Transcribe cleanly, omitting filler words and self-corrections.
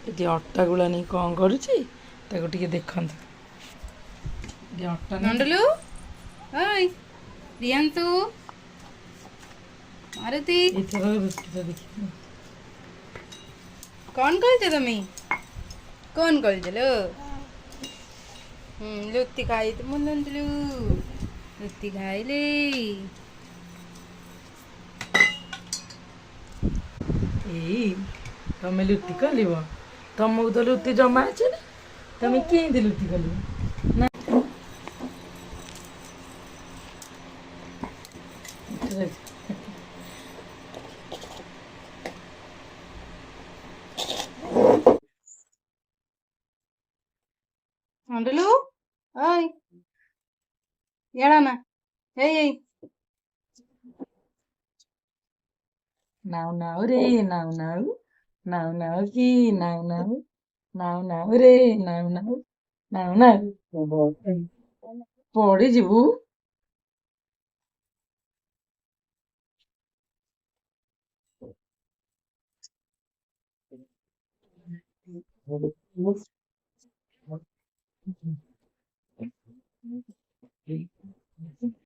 ଏଠି ଅଟା ଗୁଳା ନେଇ କ'ଣ କରୁଛି ତାକୁ ଟିକେ ଦେଖନ୍ତୁ। ଏଠି ଅଟା ନଣ୍ଡଲୁ ଓଇ ପ୍ରିୟାନ୍ତୁ ମାରୁତି ଏଇଥର ରୁଟିଟା ଦେଖିବ। କଣ କରୁଛ ତମେ? କଣ କରୁଛ लो? ଲୁତି ଖାଇ ତ ମୁଁ ନନ୍ଦଲୁ ଲୁତି ଖାଇଲି। ଏଇ ତମେ ଲୁତି କଲିବ? ତମକୁ ତ ଲୁତି ଜମା ଅଛି ନା, ତମେ କେମିତି ଲୁତି କଲିବ ନା? ନଣ୍ଡଲୁ ଓଇ ଇଆଡେ ନା ଏଇ ନାଉ ନାଉ ରେ ନାଉ ନାଉ ନାଉ ନାଉ କି ନାଉ ନାଉ ନାଉ ନାଉ ରେ ନାଉ ନାଉ ନାଉ ନାଉ ପଡିଯିବୁ।